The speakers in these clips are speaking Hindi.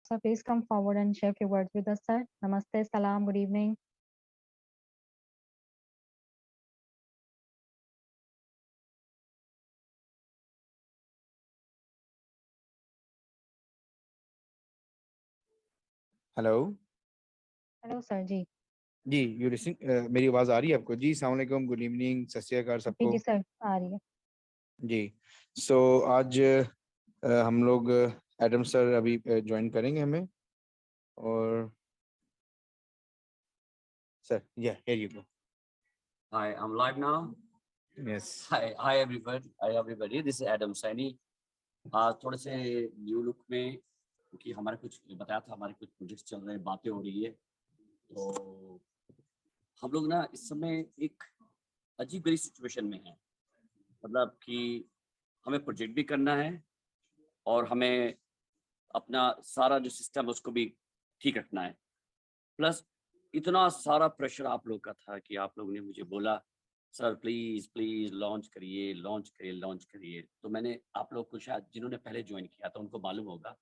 Sir, please come forward and share few words with us, sir. Namaste, salam, good evening. Hello Hello, sir. जी जी, यू लिसनिंग, मेरी आवाज़ आ रही है आपको? जी, अस्सलाम वालेकुम, गुड इवनिंग, सत श्री अकाल जी सबको। जी सर, आ रही है। जी, सो आज हम लोग एडम सर अभी ज्वाइन करेंगे हमें, और सर या here you go. Hi, I'm live now. Yes Hi everybody. Hi everybody. This is Adam Saini. थोड़े से न्यू लुक में, क्योंकि हमारे कुछ बताया था, हमारे कुछ प्रोजेक्ट्स चल रहे हैं, बातें हो रही है, तो हम लोग ना इस समय एक अजीब गरीब सिचुएशन में हैं। मतलब कि हमें प्रोजेक्ट भी करना है और हमें अपना सारा जो सिस्टम है उसको भी ठीक रखना है। प्लस इतना सारा प्रेशर आप लोग का था कि आप लोगों ने मुझे बोला, सर प्लीज़ प्लीज़ लॉन्च करिए, लॉन्च करिए, लॉन्च करिए। तो मैंने आप लोग को, शायद जिन्होंने पहले ज्वाइन किया था उनको मालूम होगा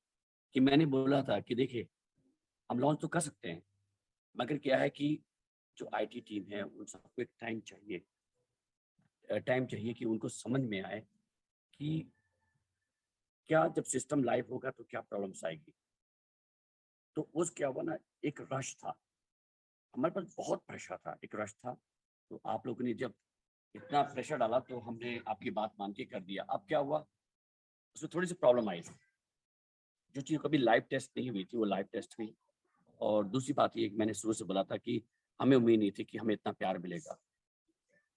कि मैंने बोला था कि देखिए, हम लॉन्च तो कर सकते हैं, मगर क्या है कि जो आईटी टीम है उन सबको एक टाइम चाहिए। टाइम चाहिए कि उनको समझ में आए कि क्या जब सिस्टम लाइव होगा तो क्या प्रॉब्लम्स आएगी। तो उस क्या हुआ ना, एक रश था, हमारे पास बहुत प्रेशर था, एक रश था। तो आप लोगों ने जब इतना प्रेशर डाला तो हमने आपकी बात मान के कर दिया। अब क्या हुआ, उसमें थोड़ी सी प्रॉब्लम आई थी। जो चीज़ कभी लाइव टेस्ट नहीं हुई थी वो लाइव टेस्ट हुई। और दूसरी बात ये, मैंने शुरू से बोला था कि हमें उम्मीद नहीं थी कि हमें इतना प्यार मिलेगा,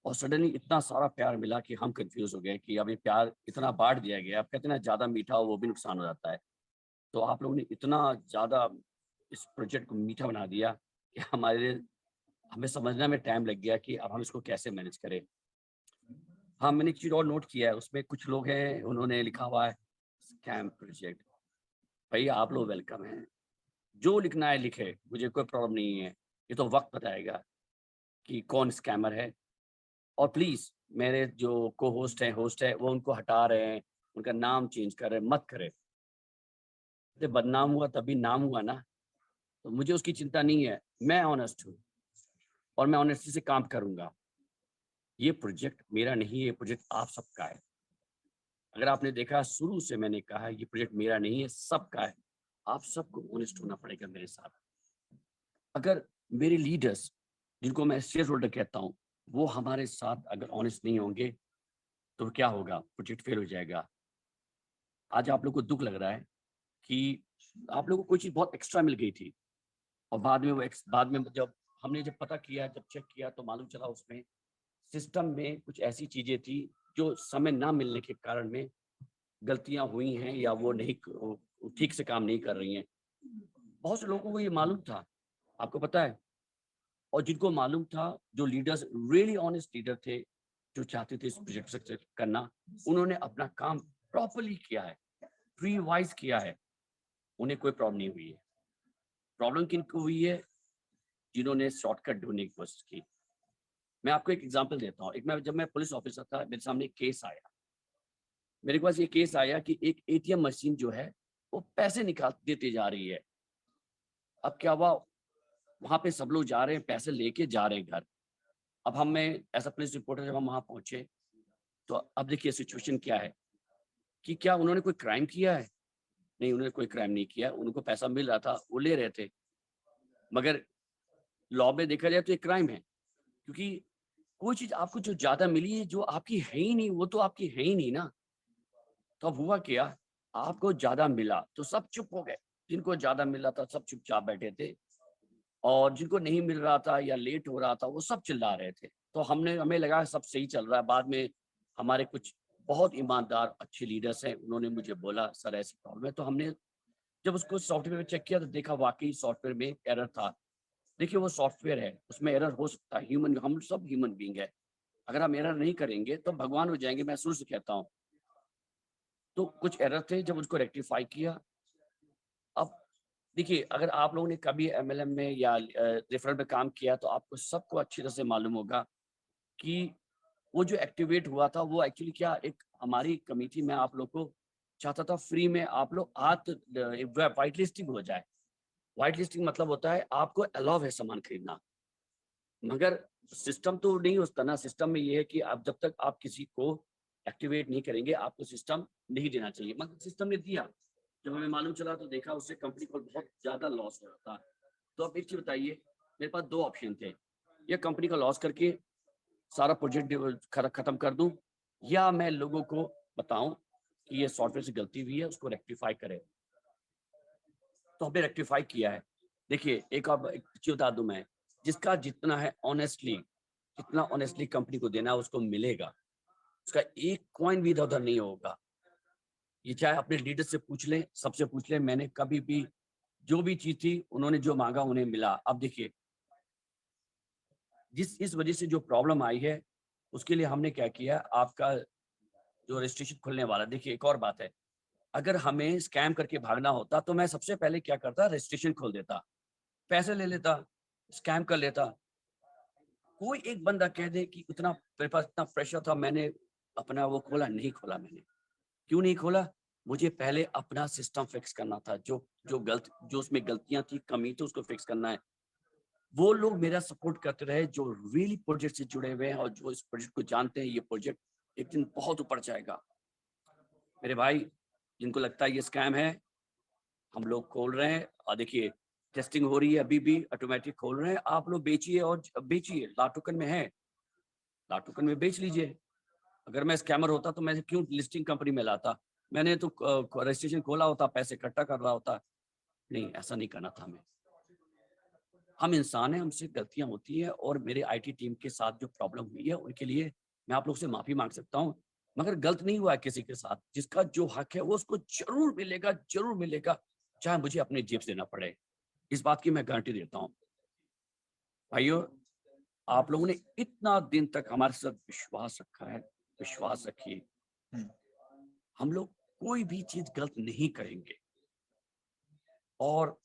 और सडनली इतना सारा प्यार मिला कि हम कंफ्यूज हो गए कि अब ये प्यार इतना बांट दिया गया। अब कहते हैं ना, ज़्यादा मीठा हो वो भी नुकसान हो जाता है। तो आप लोगों ने इतना ज़्यादा इस प्रोजेक्ट को मीठा बना दिया कि हमें समझने में टाइम लग गया कि अब हम इसको कैसे मैनेज करें। हाँ, मैंने एक चीज़ और नोट किया है, उसमें कुछ लोग हैं, उन्होंने लिखा हुआ है स्कैम प्रोजेक्ट। भैया आप लोग वेलकम हैं, जो लिखना है लिखे, मुझे कोई प्रॉब्लम नहीं है। ये तो वक्त बताएगा कि कौन स्कैमर है। और प्लीज़ मेरे जो को होस्ट है वो उनको हटा रहे हैं, उनका नाम चेंज कर रहे हैं, मत करें। जब बदनाम हुआ तभी नाम हुआ ना, तो मुझे उसकी चिंता नहीं है। मैं ऑनेस्ट हूँ और मैं ऑनेस्टी से काम करूँगा। ये प्रोजेक्ट मेरा नहीं है, ये प्रोजेक्ट आप सबका है। अगर आपने देखा, शुरू से मैंने कहा है ये प्रोजेक्ट मेरा नहीं है, सबका है। आप सबको ऑनेस्ट होना पड़ेगा मेरे साथ। अगर मेरे लीडर्स, जिनको मैं शेयर होल्डर कहता हूँ, वो हमारे साथ अगर ऑनेस्ट नहीं होंगे तो क्या होगा, प्रोजेक्ट फेल हो जाएगा। आज आप लोग को दुख लग रहा है कि आप लोगों को कोई चीज़ बहुत एक्स्ट्रा मिल गई थी, और बाद में जब पता किया, जब चेक किया, तो मालूम चला उसमें सिस्टम में कुछ ऐसी चीज़ें थी जो समय ना मिलने के कारण में गलतियाँ हुई हैं, या वो नहीं ठीक से काम नहीं कर रही हैं। बहुत से लोगों को ये मालूम था, आपको पता है। और जिनको मालूम था, जो लीडर्स रियली ऑनेस्ट लीडर थे, जो चाहते थे इस प्रोजेक्ट सक्सेस करना, उन्होंने अपना काम प्रॉपर्ली किया है, प्री वाइज किया है, उन्हें कोई प्रॉब्लम नहीं हुई है। प्रॉब्लम किनको हुई है, जिन्होंने शॉर्टकट ढूंढने की कोशिश की। मैं आपको एक एग्जांपल देता हूँ। जब मैं पुलिस ऑफिसर था, मेरे सामने एक केस आया। मेरे पास ये केस आया कि एक एटीएम मशीन जो है वो पैसे निकाल देती जा रही है। अब क्या हुआ, वहां पे सब लोग जा रहे हैं, पैसे लेके जा रहे हैं घर। अब हमें एज अ पुलिस रिपोर्टर जब हम वहां पहुंचे, तो अब देखिए सिचुएशन क्या है कि क्या उन्होंने कोई क्राइम किया है? नहीं, उन्होंने कोई क्राइम नहीं किया। उनको पैसा मिल रहा था, वो ले रहे थे। मगर लॉ में देखा जाए तो एक क्राइम है, क्योंकि कोई चीज आपको जो ज्यादा मिली है, जो आपकी है ही नहीं, वो तो आपकी है ही नहीं ना। तो अब हुआ क्या, आपको ज्यादा मिला तो सब चुप हो गए। जिनको ज्यादा मिला था सब चुपचाप बैठे थे, और जिनको नहीं मिल रहा था या लेट हो रहा था वो सब चिल्ला रहे थे। तो हमें लगा सब सही चल रहा है। बाद में हमारे कुछ बहुत ईमानदार अच्छे लीडर्स हैं, उन्होंने मुझे बोला सर ऐसी प्रॉब्लम है। तो हमने जब उसको सॉफ्टवेयर में चेक किया तो देखा वाकई सॉफ्टवेयर में एरर था। देखिए वो सॉफ्टवेयर है, उसमें एरर हो सकता है, हम सब ह्यूमन बीइंग है। अगर हम एरर नहीं करेंगे तो भगवान हो जाएंगे, मैं शुरू से कहता हूँ। तो कुछ एरर थे, जब उसको रेक्टिफाई किया। अब देखिए, अगर आप लोगों ने कभी एमएलएम में या रेफरल में काम किया तो आपको सबको अच्छी तरह से मालूम होगा कि वो जो एक्टिवेट हुआ था वो एक्चुअली क्या, एक हमारी कमेटी में आप लोग को चाहता था फ्री में आप लोग व्हाइट लिस्टिंग हो जाए। व्हाइट लिस्टिंग मतलब होता है आपको अलाउ है सामान खरीदना, मगर सिस्टम तो नहीं होता ना। सिस्टम में ये है कि आप जब तक आप किसी को एक्टिवेट नहीं करेंगे आपको सिस्टम नहीं देना चाहिए, मगर सिस्टम ने दिया। जब हमें मालूम चला तो देखा उससे कंपनी को बहुत ज्यादा लॉस हो रहा था। तो अब एक चीज बताइए, मेरे पास दो ऑप्शन थे, या कंपनी का लॉस करके सारा प्रोजेक्ट खत्म कर दूं, या मैं लोगों को बताऊं कि ये सॉफ्टवेयर से गलती हुई है, उसको रेक्टिफाई करें। तो हमने रेक्टिफाई किया है। देखिए एक चीज बता दूं मैं, जिसका जितना है ऑनेस्टली, जितना ऑनेस्टली कंपनी को देना है उसको मिलेगा, उसका एक कॉइन भी इधर उधर नहीं होगा। ये चाहे अपने लीडर से पूछ लें, सबसे पूछ लें, मैंने कभी भी जो भी चीज थी उन्होंने जो मांगा उन्हें मिला। अब देखिए इस वजह से जो प्रॉब्लम आई है उसके लिए हमने क्या किया, आपका जो रजिस्ट्रेशन खुलने वाला, देखिए एक और बात है, अगर हमें स्कैम करके भागना होता तो मैं सबसे पहले क्या करता, रजिस्ट्रेशन खोल देता, पैसे ले लेता, स्कैम कर लेता। कोई एक बंदा कह दे कि इतना मेरे पास इतना प्रेशर था, मैंने अपना वो खोला, नहीं खोला। मैंने क्यों नहीं खोला, मुझे पहले अपना सिस्टम फिक्स करना था। जो उसमें गलतियां थी, कमी थी, उसको फिक्स करना है। वो लोग मेरा सपोर्ट करते रहे जो रियली प्रोजेक्ट से जुड़े हुए हैं और जो इस प्रोजेक्ट को जानते हैं, ये प्रोजेक्ट एक दिन बहुत ऊपर जाएगा। मेरे भाई जिनको लगता है ये स्कैम है, हम लोग खोल रहे हैं, और देखिए टेस्टिंग हो रही है, अभी भी ऑटोमेटिक खोल रहे हैं। आप लोग बेचिए और बेचिए, लाटुकन में है, लाटुकन में बेच लीजिए। अगर मैं स्कैमर होता तो मैं क्यों लिस्टिंग कंपनी में लाता, मैंने तो रजिस्ट्रेशन खोला होता, पैसे इकट्ठा कर रहा होता। नहीं, ऐसा नहीं करना था हमें। हम इंसान हैं, हमसे गलतियां होती है, और मेरे आईटी टीम के साथ जो प्रॉब्लम हुई है उनके लिए मैं आप लोग से माफी मांग सकता हूं, मगर गलत नहीं हुआ है किसी के साथ। जिसका जो हक है वो उसको जरूर मिलेगा, जरूर मिलेगा, चाहे मुझे अपनी जेब से देना पड़े। इस बात की मैं गारंटी देता हूं। भाइयों, आप लोगों ने इतना दिन तक हमारे साथ विश्वास रखा है, विश्वास रखिए, हम लोग कोई भी चीज गलत नहीं करेंगे, और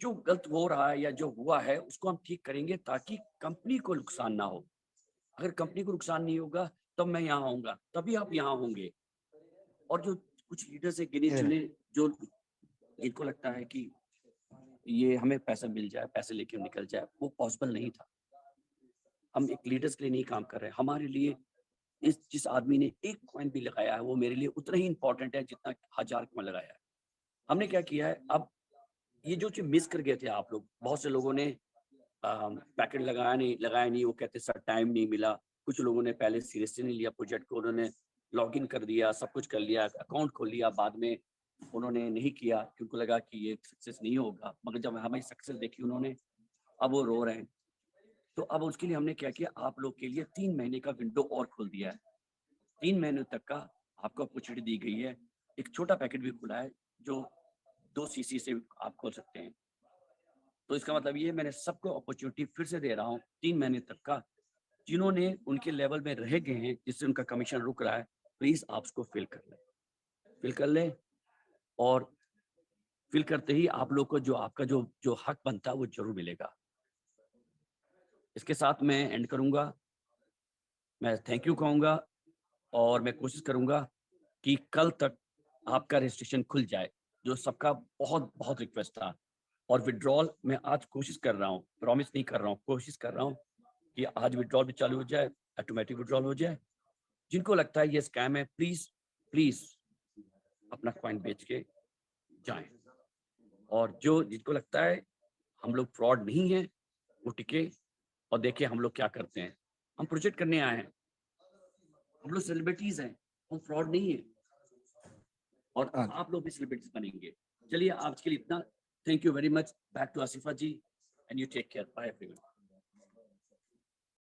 जो गलत हो रहा है या जो हुआ है उसको हम ठीक करेंगे ताकि कंपनी को नुकसान ना हो। अगर कंपनी को नुकसान नहीं होगा तब मैं यहाँ आऊंगा, तभी आप यहाँ होंगे। और जो कुछ लीडर्स है गिने चुने, जो इनको लगता है कि ये हमें पैसा मिल जाए, पैसे लेके निकल जाए, वो पॉसिबल नहीं था। हम एक लीडर्स के लिए नहीं काम कर रहे हैं, हमारे लिए जिस आदमी ने एक कॉइन भी लगाया है वो मेरे लिए उतना ही इंपॉर्टेंट है जितना 1000 कॉइन लगाया है। हमने क्या किया है, अब ये जो चीज मिस कर गए थे आप लोग, बहुत से लोगों ने पैकेट लगाया नहीं, वो कहते सर टाइम नहीं मिला। कुछ लोगों ने पहले सीरियसली नहीं लिया प्रोजेक्ट को, उन्होंने लॉगिन कर दिया, सब कुछ कर लिया, अकाउंट खोल लिया, बाद में उन्होंने नहीं किया क्योंकि उनको लगा कि ये सक्सेस नहीं होगा। मगर जब हमें सक्सेस देखी उन्होंने, अब वो रो रहे हैं। तो अब उसके लिए हमने क्या किया, आप लोग के लिए 3 महीने का विंडो और खोल दिया है। 3 महीने तक का आपको अपॉर्चुनिटी दी गई है। एक छोटा पैकेट भी खुला है जो 2 सीसी से आप खोल सकते हैं। तो इसका मतलब ये, मैंने सबको अपॉर्चुनिटी फिर से दे रहा हूँ 3 महीने तक का। जिन्होंने उनके लेवल में रह गए हैं, जिससे उनका कमीशन रुक रहा है, प्लीज आप उसको फिल कर लें, फिल कर लें। और फिल करते ही आप लोग को जो आपका जो जो हक बनता है वो जरूर मिलेगा। इसके साथ मैं एंड करूंगा, मैं थैंक यू कहूंगा, और मैं कोशिश करूंगा कि कल तक आपका रजिस्ट्रेशन खुल जाए, जो सबका बहुत बहुत रिक्वेस्ट था। और विड्रॉल मैं आज कोशिश कर रहा हूँ, प्रॉमिस नहीं कर रहा हूँ, कोशिश कर रहा हूँ कि आज विड्रॉल भी चालू हो जाए, ऑटोमेटिक विड्रॉल हो जाए। जिनको लगता है ये स्कैम है, प्लीज प्लीज अपना कॉइन बेच के जाएं। और जो जिनको लगता है हम लोग फ्रॉड नहीं है, वो टिके और देखें हम लोग क्या करते हैं। हम प्रोजेक्ट करने आए हैं, हम लोग सेलिब्रिटीज हैं, हम फ्रॉड नहीं है, और आप लोग भी सेलिब्रिटीज बनेंगे। चलिए आज के लिए इतना, thank you very much, back to Asifa ji, and you take care, bye everyone.